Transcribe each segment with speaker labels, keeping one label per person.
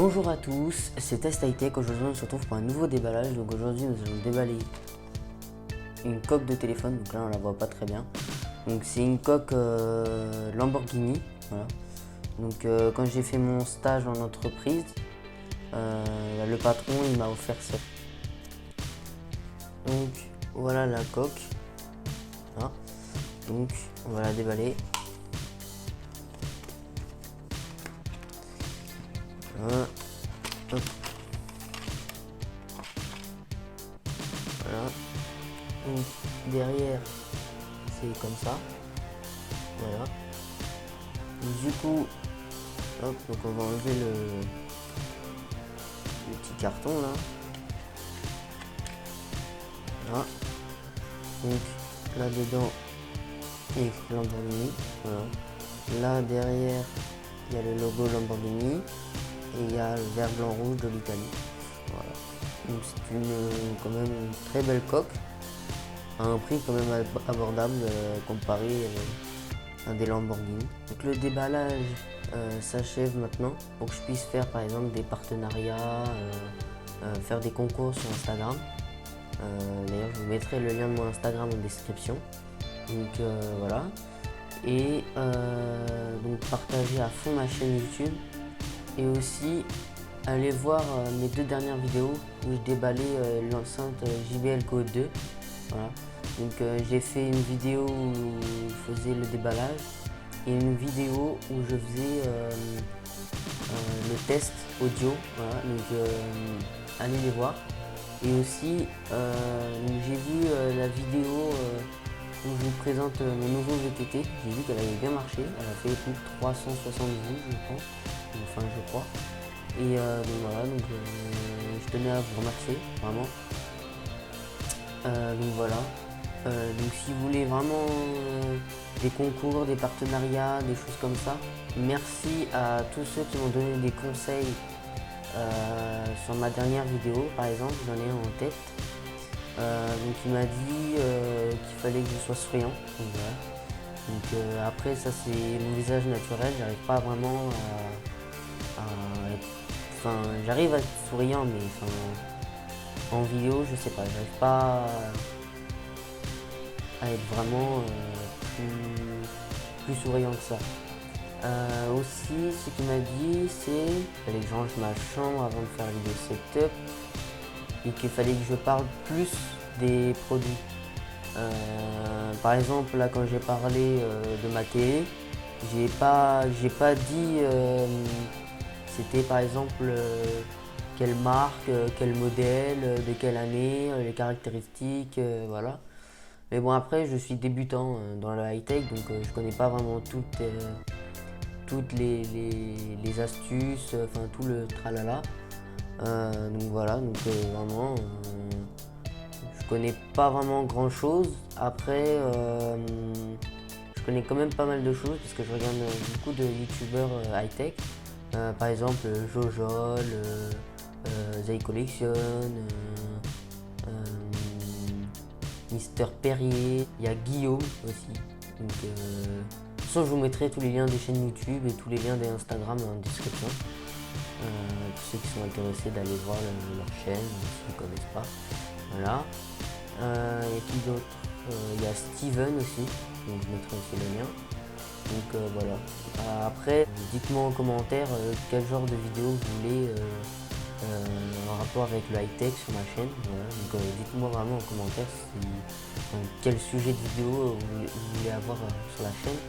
Speaker 1: Bonjour à tous, c'est Test High Tech. Aujourd'hui on se retrouve pour un nouveau déballage. Donc aujourd'hui nous allons déballer une coque de téléphone. Donc là on la voit pas très bien. Donc c'est une coque Lamborghini. Voilà. Donc quand j'ai fait mon stage en entreprise, le patron il m'a offert ça. Donc voilà la coque. Voilà. Donc on va la déballer. Voilà. Hop. Voilà. Donc derrière c'est comme ça. Voilà. Donc, du coup, hop, donc on va enlever le petit carton là. Voilà. Donc là dedans il y a écrit Lamborghini. Voilà. Là derrière il y a le logo Lamborghini et il y a le vert blanc rouge de l'Italie. Voilà. Donc c'est quand même une très belle coque à un prix quand même abordable comparé à des Lamborghini. Donc le déballage s'achève maintenant pour que je puisse faire par exemple des partenariats, faire des concours sur Instagram. D'ailleurs je vous mettrai le lien de mon Instagram en description. Donc voilà. Et donc partager à fond ma chaîne YouTube et aussi aller voir mes deux dernières vidéos où je déballais l'enceinte JBL Co 2. Voilà. Donc j'ai fait une vidéo où je faisais le déballage et une vidéo où je faisais le test audio. Voilà. Donc allez les voir. Et aussi j'ai vu la vidéo où je vous présente mon nouveau VTT. J'ai vu qu'elle avait bien marché. Elle a fait plus de 370 vues je pense. Enfin je crois. Et donc voilà, donc je tenais à vous remercier vraiment. Donc voilà. Donc si vous voulez vraiment des concours, des partenariats, des choses comme ça, merci à tous ceux qui m'ont donné des conseils sur ma dernière vidéo par exemple, j'en ai un en tête. Donc il m'a dit qu'il fallait que je sois souriant. Donc, voilà. Donc après ça c'est mon visage naturel, j'arrive pas vraiment à être... Enfin j'arrive à être souriant mais en vidéo je sais pas, j'arrive pas à être vraiment plus souriant que ça. Aussi ce qu'il m'a dit c'est qu'il fallait que je range ma chambre avant de faire la vidéo setup et qu'il fallait que je parle plus des produits. Par exemple là quand j'ai parlé de ma télé, j'ai pas dit c'était par exemple quelle marque, quel modèle, de quelle année, les caractéristiques, voilà. Mais bon après je suis débutant dans la high-tech donc je connais pas vraiment toutes les astuces, enfin tout le tralala. Donc voilà, donc vraiment je connais pas vraiment grand chose. Après je connais quand même pas mal de choses parce que je regarde beaucoup de youtubeurs high-tech. Par exemple Jojol, Zay Collection, Mister Perrier, il y a Guillaume aussi. Donc, de toute façon, je vous mettrai tous les liens des chaînes YouTube et tous les liens des Instagram en description. Pour ceux qui sont intéressés d'aller voir leur chaîne, s'ils ne connaissent pas. Voilà. Et qui d'autre il y a Steven aussi, donc je mettrai aussi le lien. Donc voilà. Après, dites-moi en commentaire quel genre de vidéo vous voulez en rapport avec le high-tech sur ma chaîne. Voilà. Donc dites-moi vraiment en commentaire quel sujet de vidéo vous voulez avoir sur la chaîne.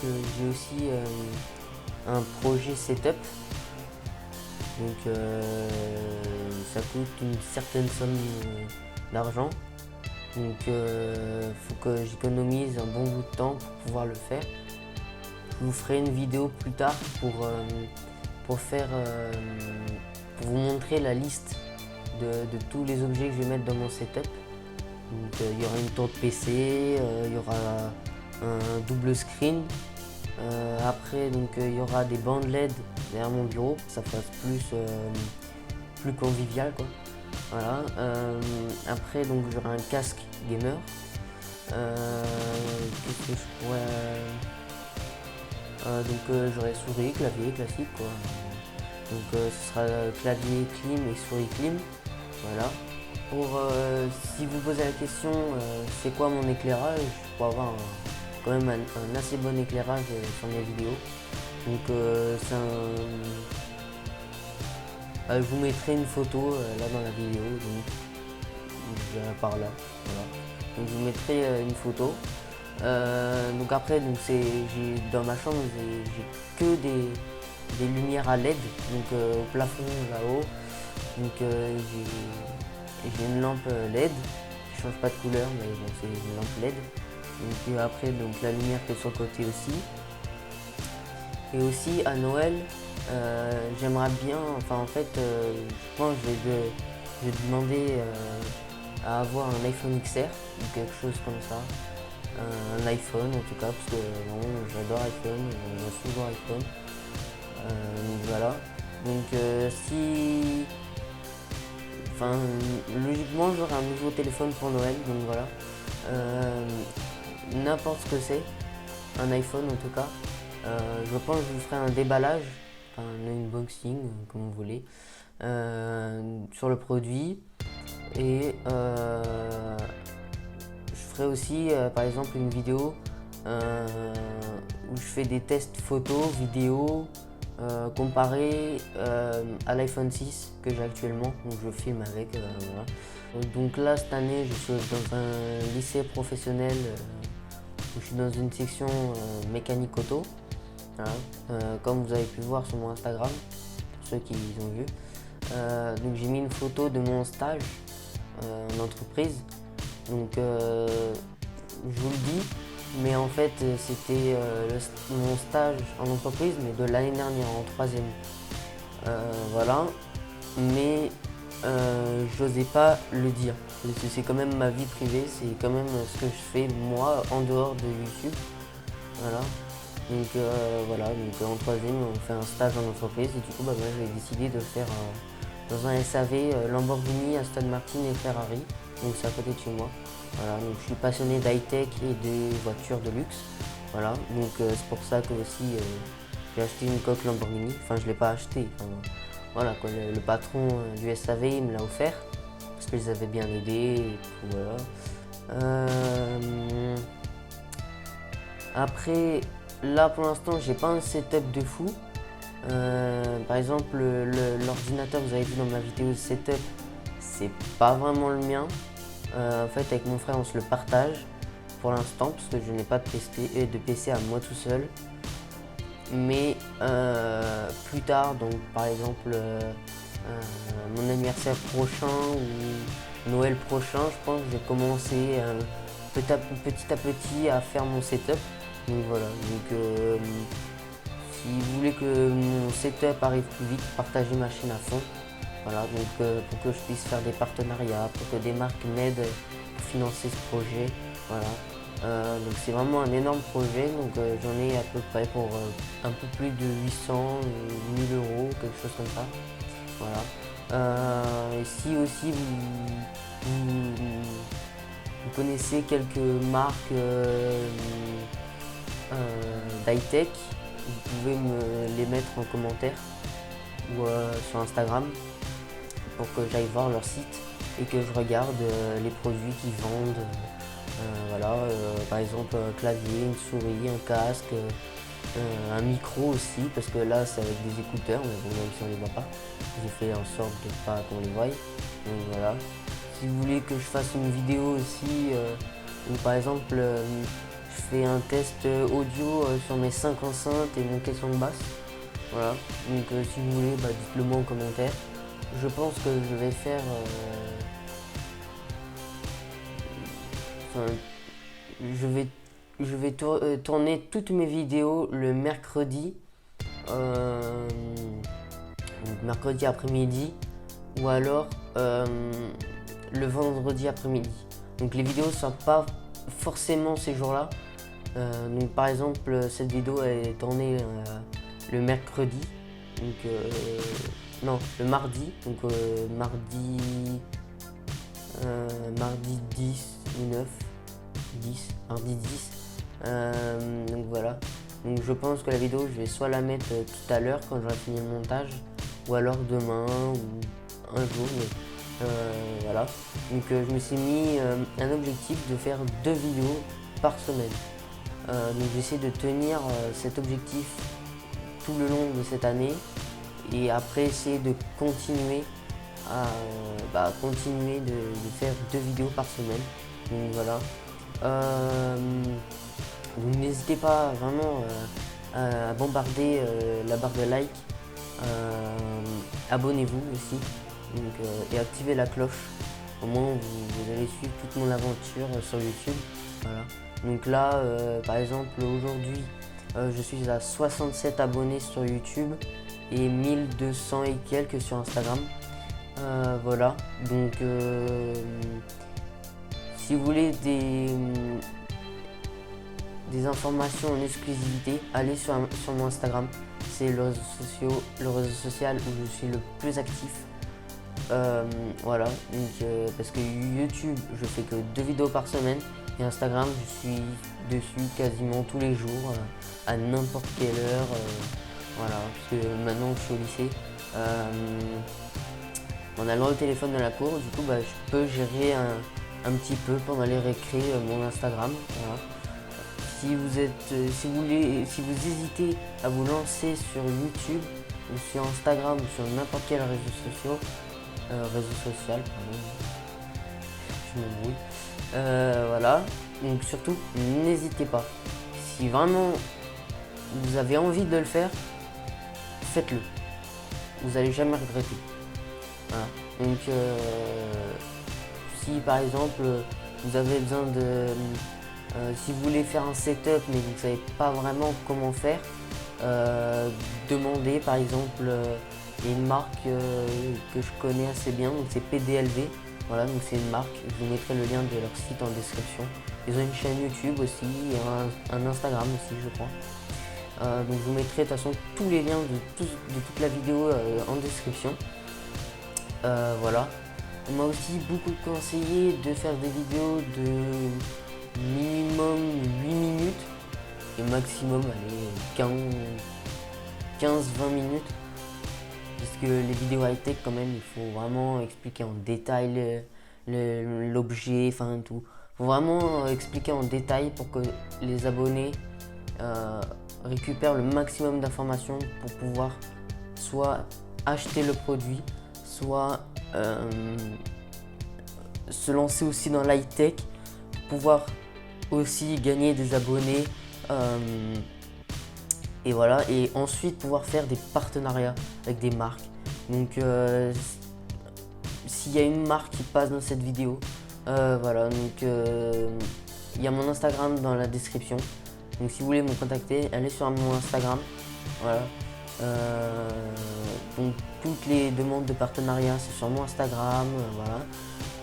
Speaker 1: J'ai aussi un projet setup. Donc ça coûte une certaine somme d'argent. Donc faut que j'économise un bon bout de temps pour pouvoir le faire. Je vous ferai une vidéo plus tard pour vous montrer la liste de tous les objets que je vais mettre dans mon setup. Donc il y aura une tour de PC, il y aura un double screen. Après donc il y aura des bandes LED derrière mon bureau, que ça fasse plus convivial quoi. Voilà. Après donc j'aurai un casque gamer. Qu'est-ce que je pourrais donc j'aurai souris, clavier classique quoi. Donc ce sera clavier clim et souris clim. Voilà. Pour si vous posez la question c'est quoi mon éclairage, pour avoir quand même un assez bon éclairage sur mes vidéos. Donc je vous mettrai une photo là dans la vidéo, donc par là. Voilà. Donc je vous mettrai une photo. Donc après, dans ma chambre, j'ai que des lumières à LED, donc au plafond là-haut. Donc j'ai une lampe LED qui change pas de couleur, mais bon, c'est une lampe LED. Donc après, donc la lumière qui est sur le côté aussi. Et aussi à Noël, j'aimerais bien, enfin en fait, je pense que je vais demander à avoir un iPhone XR ou quelque chose comme ça. Un iPhone en tout cas, parce que bon, j'adore iPhone, j'ai souvent iPhone. Donc voilà. Donc si... Enfin, logiquement, j'aurai un nouveau téléphone pour Noël, donc voilà. N'importe ce que c'est, un iPhone en tout cas. Je pense que je vous ferai un déballage, un unboxing, comme vous voulez, sur le produit. Et je ferai aussi, par exemple, une vidéo où je fais des tests photos, vidéos, comparé à l'iPhone 6 que j'ai actuellement, donc je filme avec. Voilà. Donc là cette année je suis dans un lycée professionnel où je suis dans une section mécanique auto. Voilà. Comme vous avez pu voir sur mon Instagram, pour ceux qui ont vu. Donc j'ai mis une photo de mon stage en entreprise. Donc je vous le dis, mais en fait c'était mon stage en entreprise, mais de l'année dernière, en troisième. Voilà, mais j'osais pas le dire. C'est quand même ma vie privée, c'est quand même ce que je fais moi en dehors de YouTube. Voilà. Donc voilà, donc en troisième on fait un stage en entreprise et du coup moi j'ai décidé de le faire dans un SAV Lamborghini, Aston Martin et Ferrari. Donc c'est à côté de chez moi. Voilà, donc je suis passionné d'high-tech et de voitures de luxe. Voilà, donc c'est pour ça que aussi j'ai acheté une coque Lamborghini. Enfin je l'ai pas acheté. Enfin, voilà quoi, le patron du SAV il me l'a offert parce qu'ils avaient bien aidé et tout, voilà. Après là pour l'instant j'ai pas un setup de fou. Par exemple l'ordinateur que vous avez vu dans ma vidéo setup, c'est pas vraiment le mien. En fait avec mon frère on se le partage pour l'instant parce que je n'ai pas de PC à moi tout seul. Mais plus tard, donc par exemple mon anniversaire prochain ou Noël prochain, je pense que je vais commencer petit à petit à faire mon setup. Donc voilà, donc si vous voulez que mon setup arrive plus vite, partagez ma chaîne à fond. Voilà, donc pour que je puisse faire des partenariats, pour que des marques m'aident pour financer ce projet. Voilà. Donc c'est vraiment un énorme projet, donc j'en ai à peu près pour un peu plus de 800 ou 1000 euros, quelque chose comme ça. Voilà. Et si aussi vous connaissez quelques marques d'high-tech, vous pouvez me les mettre en commentaire ou sur Instagram pour que j'aille voir leur site et que je regarde les produits qu'ils vendent. Voilà, par exemple un clavier, une souris, un casque, un micro aussi, parce que là c'est avec des écouteurs, mais bon, même si on ne les voit pas, j'ai fait en sorte de pas qu'on les voie. Donc voilà. Si vous voulez que je fasse une vidéo aussi, où par exemple je fais un test audio sur mes 5 enceintes et mon caisson de basse. Voilà, donc si vous voulez, dites-le moi en commentaire. Je pense que je vais faire... je vais tourner toutes mes vidéos le mercredi. Mercredi après-midi. Ou alors le vendredi après-midi. Donc les vidéos ne sortent pas forcément ces jours-là. Donc par exemple cette vidéo est tournée le mercredi. Donc non, le mardi. Donc mardi 10 ou 9. 10, mardi 10. Donc voilà. Donc je pense que la vidéo je vais soit la mettre tout à l'heure quand j'aurai fini le montage, ou alors demain ou un jour, mais voilà. Donc je me suis mis un objectif de faire 2 vidéos par semaine. Donc j'essaie de tenir cet objectif tout le long de cette année et après essayer de continuer à continuer de faire 2 vidéos par semaine. Donc voilà. Donc n'hésitez pas vraiment à bombarder la barre de like. Abonnez-vous aussi donc, et activez la cloche. Au moins vous allez suivre toute mon aventure sur YouTube. Voilà. Donc là par exemple aujourd'hui je suis à 67 abonnés sur YouTube et 1200 et quelques sur Instagram. Voilà, donc si vous voulez des informations en exclusivité, allez sur mon Instagram. C'est le réseau social où je suis le plus actif. Voilà, donc, parce que YouTube, je fais que 2 vidéos par semaine. Et Instagram, je suis dessus quasiment tous les jours, à n'importe quelle heure. Voilà, parce que maintenant que je suis au lycée, en allant au téléphone dans la cour, du coup, je peux gérer un petit peu pendant les récrés mon Instagram. Voilà. Si vous hésitez à vous lancer sur YouTube ou sur Instagram ou sur n'importe quel réseau social, pardon, je m'embrouille. Voilà, donc surtout n'hésitez pas. Si vraiment vous avez envie de le faire, faites-le. Vous n'allez jamais regretter. Voilà. Donc si par exemple vous avez besoin de si vous voulez faire un setup mais vous ne savez pas vraiment comment faire, demandez par exemple une marque que je connais assez bien, donc c'est PDLV. Voilà, donc c'est une marque, je vous mettrai le lien de leur site en description. Ils ont une chaîne YouTube aussi et un Instagram aussi je crois. Donc je vous mettrai de toute façon tous les liens de toute la vidéo en description. Voilà. On m'a aussi beaucoup conseillé de faire des vidéos de minimum 8 minutes et maximum 15-20 minutes. Parce que les vidéos high-tech quand même, il faut vraiment expliquer en détail l'objet, enfin tout. Il faut vraiment expliquer en détail pour que les abonnés récupèrent le maximum d'informations pour pouvoir soit acheter le produit, soit se lancer aussi dans l'high-tech, pouvoir aussi gagner des abonnés et voilà, et ensuite pouvoir faire des partenariats avec des marques. Donc s'il y a une marque qui passe dans cette vidéo, voilà, donc il y a mon Instagram dans la description. Donc si vous voulez me contacter, allez sur mon Instagram. Voilà. Donc toutes les demandes de partenariat c'est sur mon Instagram, voilà.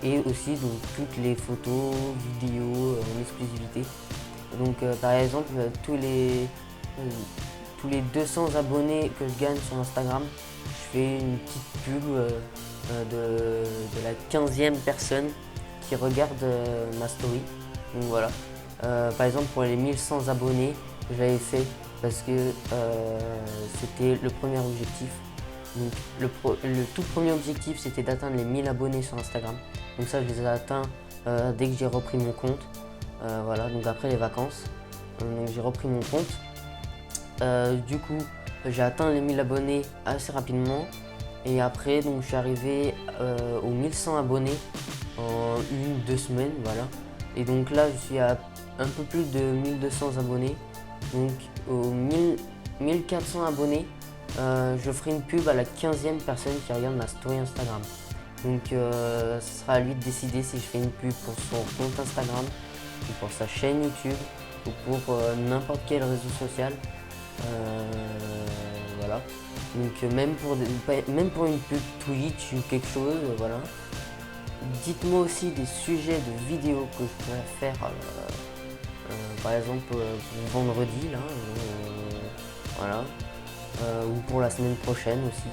Speaker 1: Et aussi donc toutes les photos, vidéos en exclusivité. Donc par exemple tous les 200 abonnés que je gagne sur Instagram, je fais une petite pub de la 15e personne qui regarde ma story. Donc voilà. Par exemple pour les 1100 abonnés, j'avais fait parce que c'était le premier objectif. Donc, le tout premier objectif c'était d'atteindre les 1000 abonnés sur Instagram. Donc ça je les ai atteints dès que j'ai repris mon compte. Voilà, donc après les vacances. Donc j'ai repris mon compte. Du coup j'ai atteint les 1000 abonnés assez rapidement. Et après donc je suis arrivé aux 1100 abonnés en 1-2 semaines. Voilà. Et donc là je suis à un peu plus de 1200 abonnés. Donc aux 1400 abonnés, je ferai une pub à la 15e personne qui regarde ma story Instagram. Donc ce sera à lui de décider si je fais une pub pour son compte Instagram ou pour sa chaîne YouTube ou pour n'importe quel réseau social. Voilà. Donc même pour une pub Twitch ou quelque chose, voilà. Dites-moi aussi des sujets de vidéos que je pourrais faire. Par exemple pour vendredi là, voilà, ou pour la semaine prochaine aussi,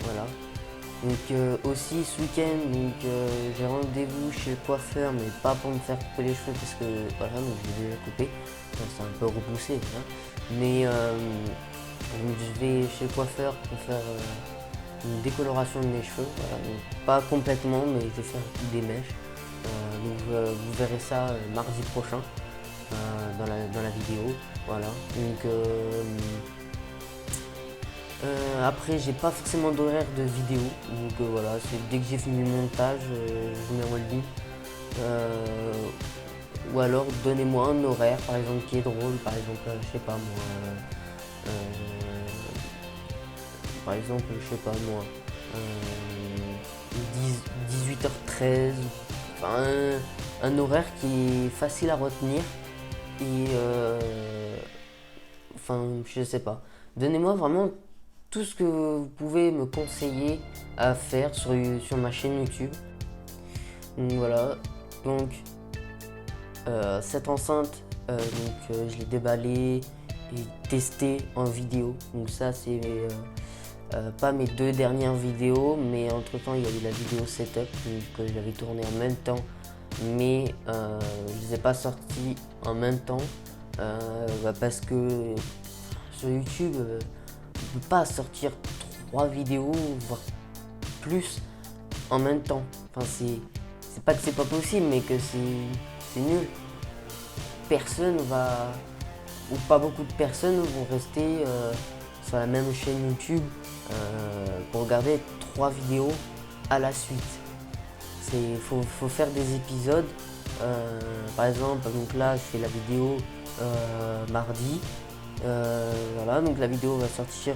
Speaker 1: voilà. Donc aussi ce week-end, j'ai rendez-vous chez le coiffeur, mais pas pour me faire couper les cheveux parce que voilà, donc je l'ai déjà coupé, c'est un peu repoussé, hein. Mais Donc je vais chez le coiffeur pour faire une décoloration de mes cheveux. Voilà. Donc, pas complètement, mais je vais faire des mèches. Vous verrez ça mardi prochain dans la vidéo. Voilà. Donc après, j'ai pas forcément d'horaire de vidéo. Donc voilà, c'est dès que j'ai fini le montage, je mets en ligne. Ou alors donnez-moi un horaire par exemple qui est drôle, par exemple je sais pas moi, par exemple je sais pas moi, 18h13, enfin un horaire qui est facile à retenir et enfin je sais pas. Donnez-moi vraiment tout ce que vous pouvez me conseiller à faire sur ma chaîne YouTube. Donc voilà, donc cette enceinte, je l'ai déballée et testée en vidéo. Donc ça c'est pas mes 2 dernières vidéos, mais entre temps il y a eu la vidéo setup que j'avais tournée en même temps, mais je les ai pas sorties en même temps parce que sur YouTube on peut pas sortir 3 vidéos voire plus en même temps. Enfin c'est pas que c'est pas possible, mais que c'est nul. Personne va, ou pas beaucoup de personnes vont rester sur la même chaîne YouTube pour regarder 3 vidéos à la suite. Faut faire des épisodes. Par exemple, donc là je fais la vidéo mardi. Voilà, donc la vidéo va sortir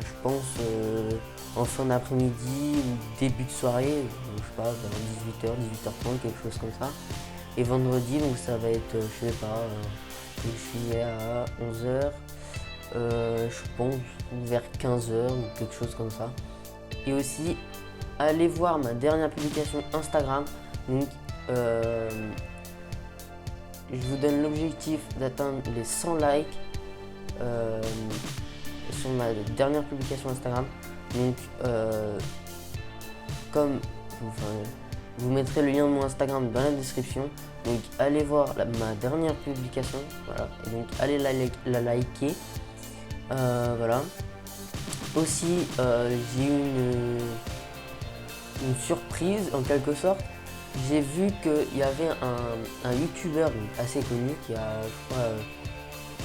Speaker 1: je pense en fin d'après-midi ou début de soirée, je sais pas, vers 18h, 18h30, quelque chose comme ça. Et vendredi, donc ça va être, je sais pas, je finis à 11h, je pense vers 15h ou quelque chose comme ça. Et aussi, allez voir ma dernière publication Instagram. Donc, je vous donne l'objectif d'atteindre les 100 likes sur ma dernière publication Instagram. Donc, vous mettrez le lien de mon Instagram dans la description. Donc allez voir ma dernière publication, voilà, et donc allez la liker. Voilà. Aussi j'ai eu une surprise en quelque sorte. J'ai vu qu'il y avait un youtubeur assez connu qui a je crois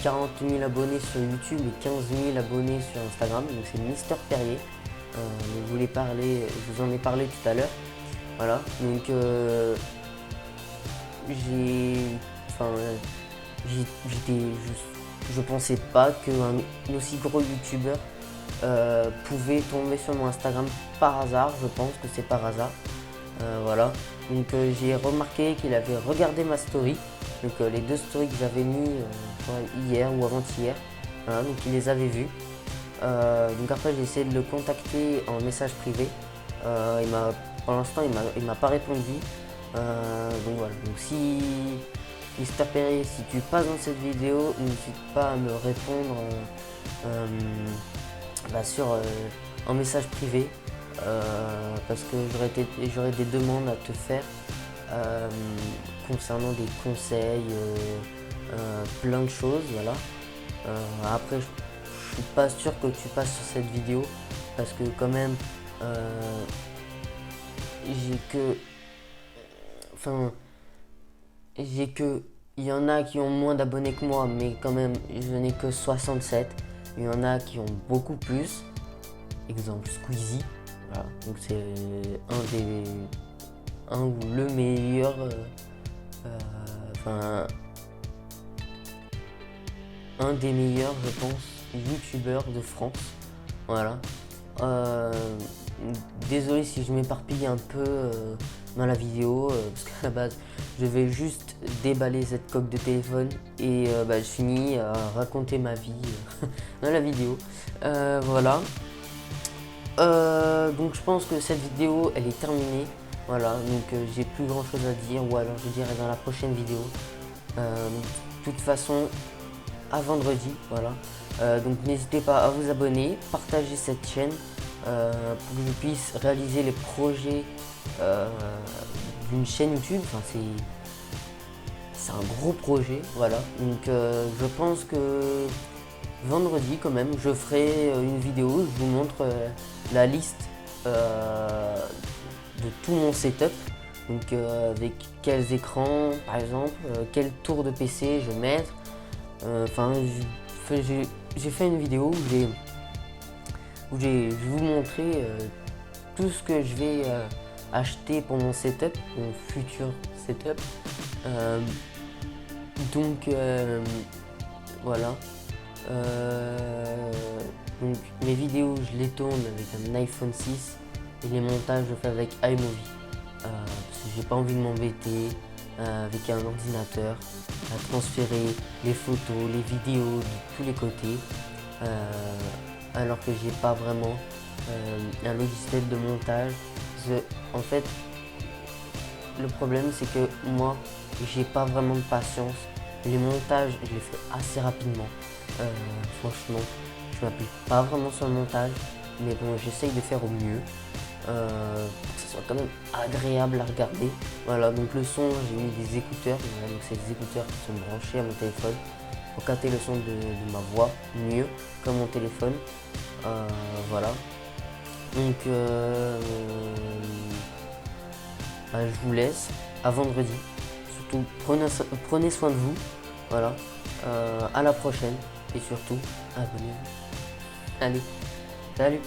Speaker 1: 40 000 abonnés sur YouTube et 15 000 abonnés sur Instagram, donc c'est Mister Perrier. Je vous en ai parlé tout à l'heure. Voilà, donc je pensais pas qu'un aussi gros youtubeur pouvait tomber sur mon Instagram par hasard. Je pense que c'est par hasard. Voilà, donc j'ai remarqué qu'il avait regardé ma story, donc les 2 stories que j'avais mis hier ou avant-hier. Voilà, donc il les avait vues. Donc après j'ai essayé de le contacter en message privé. Pour l'instant il m'a pas répondu. Donc voilà, donc si Mister Perrier, si tu passes dans cette vidéo, n'hésite pas à me répondre en message privé, parce que j'aurais des demandes à te faire concernant des conseils, plein de choses. Voilà. Après je suis pas sûr que tu passes sur cette vidéo parce que quand même il y en a qui ont moins d'abonnés que moi, mais quand même je n'ai que 67. Il y en a qui ont beaucoup plus. Exemple Squeezie. Voilà. Donc c'est un ou le meilleur un des meilleurs, je pense, youtubeurs de France. Voilà. Désolé si je m'éparpille un peu dans la vidéo, parce qu'à la base je vais juste déballer cette coque de téléphone et je finis à raconter ma vie dans la vidéo. Voilà. Donc je pense que cette vidéo elle est terminée. Voilà, donc j'ai plus grand chose à dire, ou alors je dirai dans la prochaine vidéo. De toute façon, à vendredi, voilà. Donc n'hésitez pas à vous abonner, partager cette chaîne pour que je puisse réaliser les projets d'une chaîne YouTube. Enfin, c'est un gros projet, voilà. Donc je pense que vendredi quand même, je ferai une vidéo, je vous montre la liste de tout mon setup. Donc avec quels écrans par exemple, quel tour de PC je vais mettre. Enfin, j'ai fait une vidéo où je vais vous montrer tout ce que je vais acheter pour mon setup, mon futur setup. Donc voilà. Donc mes vidéos, je les tourne avec un iPhone 6 et les montages je fais avec iMovie. Parce que j'ai pas envie de m'embêter avec un ordinateur à transférer les photos, les vidéos de tous les côtés, alors que j'ai pas vraiment un logiciel de montage. En fait, le problème c'est que moi j'ai pas vraiment de patience. Les montages je les fais assez rapidement. Franchement, je m'applique pas vraiment sur le montage, mais bon, j'essaye de faire au mieux pour que ce soit quand même agréable à regarder. Voilà, donc le son, j'ai mis des écouteurs. Voilà, donc c'est des écouteurs qui sont branchés à mon téléphone pour capter le son de ma voix mieux que mon téléphone. Voilà. Donc je vous laisse à vendredi. Surtout prenez soin de vous. Voilà. À la prochaine et surtout abonnez-vous. Allez, salut.